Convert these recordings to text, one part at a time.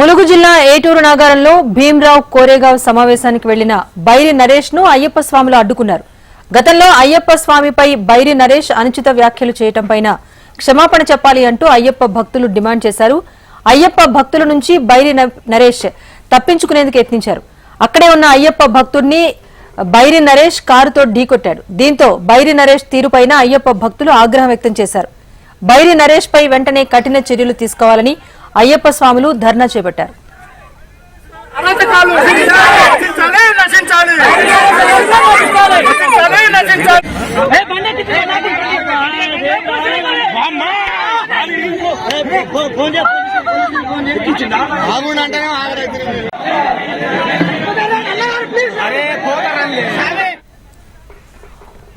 ములుగు జిల్లా ఏటూరు నగరంలో భీమరావు కోరేగావ్ సమావేశానికి వెళ్లిన బైరి నరేష్ ను అయ్యప్ప స్వాములు అడ్డుకున్నారు. గతంలో అయ్యప్ప స్వామిపై బైరి నరేష్ అనుచిత వ్యాఖ్యలు చేయటంపై క్షమాపణ చెప్పాలి అంటూ అయ్యప్ప భక్తులు డిమాండ్ చేశారు. అయ్యప్ప భక్తుల నుంచి బైరి నరేష్ తప్పించుకునేందుకు యత్నించారు. అక్కడే ఉన్న అయ్యప్ప భక్తుడిని బైరి నరేష్ కారుతో ఢీకొట్టాడు. దీంతో బైరి నరేష్ తీరుపైన అయ్యప్ప భక్తులు ఆగ్రహం వ్యక్తం చేశారు. బైరి నరేష్ పై వెంటనే కఠిన చర్యలు తీసుకోవాలని అయ్యప్ప స్వాములు ధర్నా చేపట్టారు.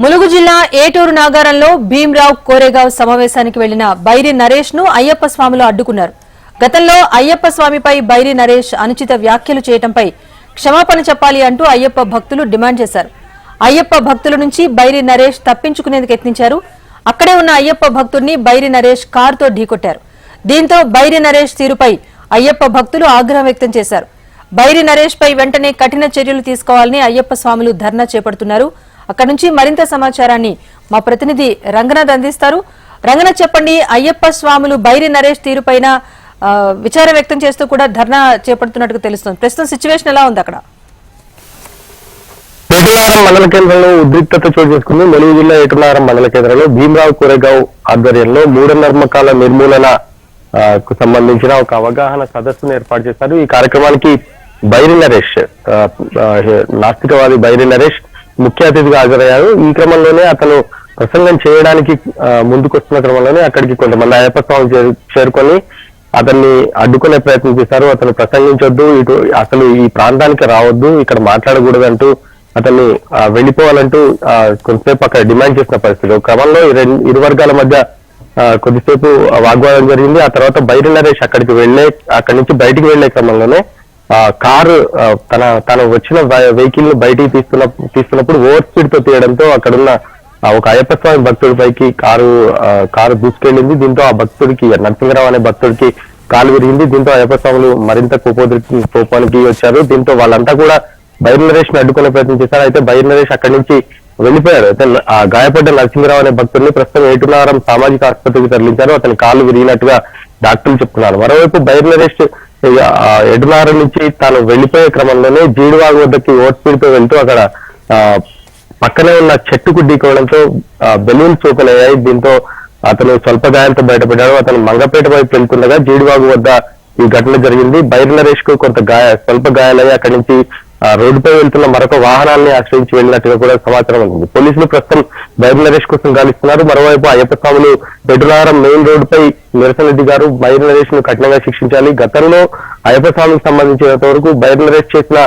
ములుగు జిల్లా ఏటూరు నాగారంలో భీమరావు కోరేగావ్ సమావేశానికి వెళ్లిన బైరి నరేష్ ను అయ్యప్ప స్వాములు అడ్డుకున్నారు. గతంలో అయ్యప్ప స్వామిపై బైరి నరేష్ అనుచిత వ్యాఖ్యలు చేయటంపై క్షమాపణ చెప్పాలి అంటూ అయ్యప్ప భక్తులు డిమాండ్ చేశారు. అయ్యప్ప భక్తుల నుంచి బైరి నరేష్ తప్పించుకునేందుకు యత్నించారు. అక్కడే ఉన్న అయ్యప్ప భక్తుడిని బైరి నరేష్ కారుతో ఢీకొట్టారు. దీంతో బైరి నరేష్ తీరుపై అయ్యప్ప భక్తులు ఆగ్రహం వ్యక్తం చేశారు. బైరి నరేష్ పై వెంటనే కఠిన చర్యలు తీసుకోవాలని అయ్యప్ప స్వాములు ధర్నా చేపడుతున్నారు. అక్కడి నుంచి మరింత సమాచారాన్ని మా ప్రతినిధి రంగనాథ్ అందిస్తారు. రంగనాథ్, చెప్పండి, అయ్యప్ప స్వాములు బైరి నరేష్ తీరుపైన విచారం వ్యక్తం చేస్తూ కూడా ధర్నా చేపడుతున్నట్టుగా తెలుస్తుంది. ప్రస్తుతం సిచ్యువేషన్ ఎలా ఉంది అక్కడ? ఏటునారం మండల కేంద్రంలో ఉద్రిక్తత చోటు చేసుకుంది. ములుగు జిల్లా ఏటునారం మండల కేంద్రంలో భీమరావు కోరేగావ్ ఆధ్వర్యంలో మూఢనమ్మకాల నిర్మూలన కు సంబంధించిన ఒక అవగాహన సదస్సును ఏర్పాటు చేశారు. ఈ కార్యక్రమానికి బైరి నరేష్, నాస్తికవాది బైరి నరేష్ ముఖ్య అతిథిగా హాజరయ్యారు. ఈ క్రమంలోనే అతను ప్రసంగం చేయడానికి ముందుకొస్తున్న క్రమంలోనే అక్కడికి కొంతమంది అయ్యప్ప స్వాములు చేరుకొని అతన్ని అడ్డుకునే ప్రయత్నం చేశారు. అతను ప్రసంగించొద్దు, ఇటు అసలు ఈ ప్రాంతానికి రావద్దు, ఇక్కడ మాట్లాడకూడదంటూ అతన్ని వెళ్లిపోవాలంటూ కొంతసేపు అక్కడ డిమాండ్ చేసిన పరిస్థితి. క్రమంలో ఇరు వర్గాల మధ్య కొద్దిసేపు వాగ్వాదం జరిగింది. ఆ తర్వాత బైరి నరేష్ అక్కడి నుంచి బయటికి వెళ్లే క్రమంలోనే కారు తను వచ్చిన వెహికల్ ను బయటికి తీస్తున్నప్పుడు ఓవర్ స్పీడ్ తో తీయడంతో అక్కడున్న ఒక అయ్యప్ప స్వామి భక్తుడి పైకి కారు దూసుకెళ్లింది. దీంతో ఆ భక్తుడికి, నరసింహరావు అనే భక్తుడికి కాలు విరిగింది. దీంతో అయ్యప్ప స్వాములు మరింత కోపానికి వచ్చారు. దీంతో వాళ్ళంతా కూడా బైరి నరేష్ ని అడ్డుకునే ప్రయత్నం చేశారు. అయితే బైరి నరేష్ అక్కడి నుంచి వెళ్లిపోయాడు. అయితే ఆ గాయపడ్డ నరసింహరావు అనే భక్తుడిని ప్రస్తుతం ఏటునారం సామాజిక ఆసుపత్రికి తరలించారు. అతని కాలు విరిగినట్టుగా డాక్టర్లు చెప్తున్నారు. మరోవైపు బైరి నరేష్ ఏటునారం నుంచి తాను వెళ్లిపోయే క్రమంలోనే జీడివాగు వద్దకి ఓవర్ స్పీడ్ తో వెళ్తూ అక్కడ పక్కనే ఉన్న చెట్టుకు ఢీకోవడంతో బెలూన్స్ ఓపెన్ అయ్యాయి. దీంతో అతను స్వల్ప గాయంతో బయటపడ్డాడు. అతను మంగపేట వైపు వెళ్తుండగా జీడివాగు వద్ద ఈ ఘటన జరిగింది. బైరి నరేష్ కు స్వల్ప గాయాలయ్యి అక్కడి నుంచి రోడ్డుపై వెళ్తున్న మరొక వాహనాన్ని ఆశ్రయించి వెళ్ళినట్టుగా కూడా సమాచారం ఉంది. పోలీసులు ప్రస్తుతం బైరి నరేష్ కోసం గాలిస్తున్నారు. మరోవైపు అయ్యప్ప స్వాములు ఏటునారం మెయిన్ రోడ్డుపై నిరసన దిగారు. బైరి నరేష్ ను కఠినంగా శిక్షించాలి. గతంలో అయ్యప్ప స్వామికి సంబంధించినంత వరకు బైరి నరేష్ చేసిన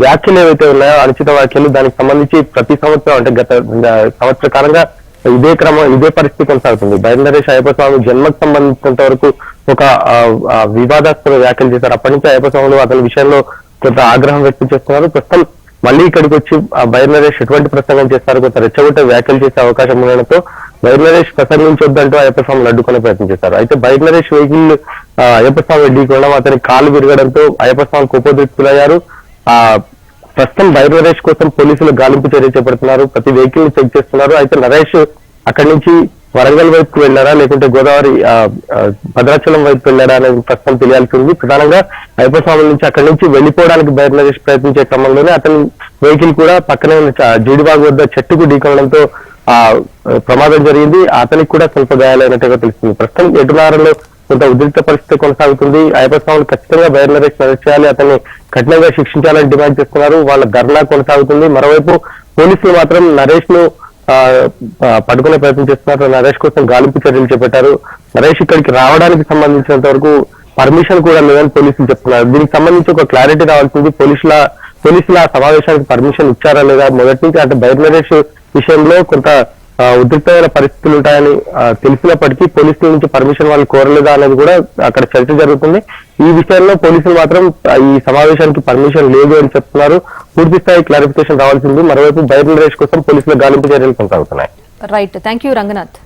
వ్యాఖ్యలు ఏవైతే ఉన్నాయో, అనుచిత వ్యాఖ్యలు, దానికి సంబంధించి ప్రతి సంవత్సరం అంటే గత సంవత్సర కాలంగా ఇదే పరిస్థితి కొనసాగుతుంది. బైరి నరేష్ అయ్యప్ప స్వామి జన్మకు సంబంధించినంత వరకు ఒక వివాదాస్పద వ్యాఖ్యలు చేశారు. అప్పటి నుంచి అయ్యప్ప స్వాములు అతని విషయంలో కొంత ఆగ్రహం వ్యక్తం చేస్తున్నారు. ప్రస్తుతం మళ్ళీ ఇక్కడికి వచ్చి బైరి నరేష్ ఎటువంటి ప్రసంగం చేస్తారు, కొంత రెచ్చగొట్టే వ్యాఖ్యలు చేసే అవకాశం ఉండడంతో బైరి నరేష్ ప్రసంగించొద్దంటూ అయ్యప్ప స్వాములు అడ్డుకునే ప్రయత్నం చేశారు. అయితే బైరి నరేష్ వెహికల్ అయ్యప్ప స్వామి ఢీకొనడం, అతని కాలు విరగడంతో అయ్యప్ప స్వామి కోపోద్రిక్తులయ్యారు. ప్రస్తుతం బైరి నరేష్ కోసం పోలీసులు గాలింపు చర్య చేపడుతున్నారు. ప్రతి వెహికల్ ని చెక్ చేస్తున్నారు. అయితే నరేష్ అక్కడి నుంచి వరంగల్ వైపుకు వెళ్లారా లేకుంటే గోదావరి భద్రాచలం వైపు వెళ్లారా అనేది ప్రస్తుతం తెలియాల్సి ఉంది. ప్రధానంగా అయ్యప్ప స్వాముల నుంచి అక్కడి నుంచి వెళ్లిపోవడానికి బైరి నరేష్ ప్రయత్నించే క్రమంలోనే అతని వెహికల్ కూడా పక్కనే ఉన్న జీడిబాగు వద్ద చెట్టుకు ఢీకొనడంతో ప్రమాదం జరిగింది. అతనికి కూడా స్వల్ప గాయాలైనట్టుగా తెలుస్తుంది. ప్రస్తుతం ఏటునారంలో కొంత ఉద్రిక్త పరిస్థితి కొనసాగుతుంది. అయ్యప్ప స్వాములు ఖచ్చితంగా బైరి నరేష్ అరెస్ట్ చేయాలి, అతన్ని కఠినంగా శిక్షించాలని డిమాండ్ చేస్తున్నారు. వాళ్ళ ధర్నా కొనసాగుతుంది. మరోవైపు పోలీసులు మాత్రం నరేష్ ను పట్టుకునే ప్రయత్నం చేస్తున్నారు. నరేష్ కోసం గాలింపు చర్యలు చేపట్టారు. నరేష్ ఇక్కడికి రావడానికి సంబంధించినంత వరకు పర్మిషన్ కూడా లేదని పోలీసులు చెప్తున్నారు. దీనికి సంబంధించి ఒక క్లారిటీ రావాల్సింది. పోలీసుల సమావేశానికి పర్మిషన్ ఇచ్చారా లేదా? మొదటి నుంచి అంటే బైరి నరేష్ విషయంలో కొంత ఉద్రిక్తమైన పరిస్థితులు ఉంటాయని తెలిసినప్పటికీ పోలీసుల నుంచి పర్మిషన్ వాళ్ళు కోరలేదా అనేది కూడా అక్కడ చర్చ జరుగుతుంది. ఈ విషయంలో పోలీసులు మాత్రం ఈ సమావేశానికి పర్మిషన్ లేదు అని చెప్తున్నారు. పూర్తి స్థాయి క్లారిఫికేషన్ రావాల్సింది. మరోవైపు బైరి నరేష్ కోసం పోలీసుల గాలింపు చర్యలు కొనసాగుతున్నాయి. Right, thank you Ranganath.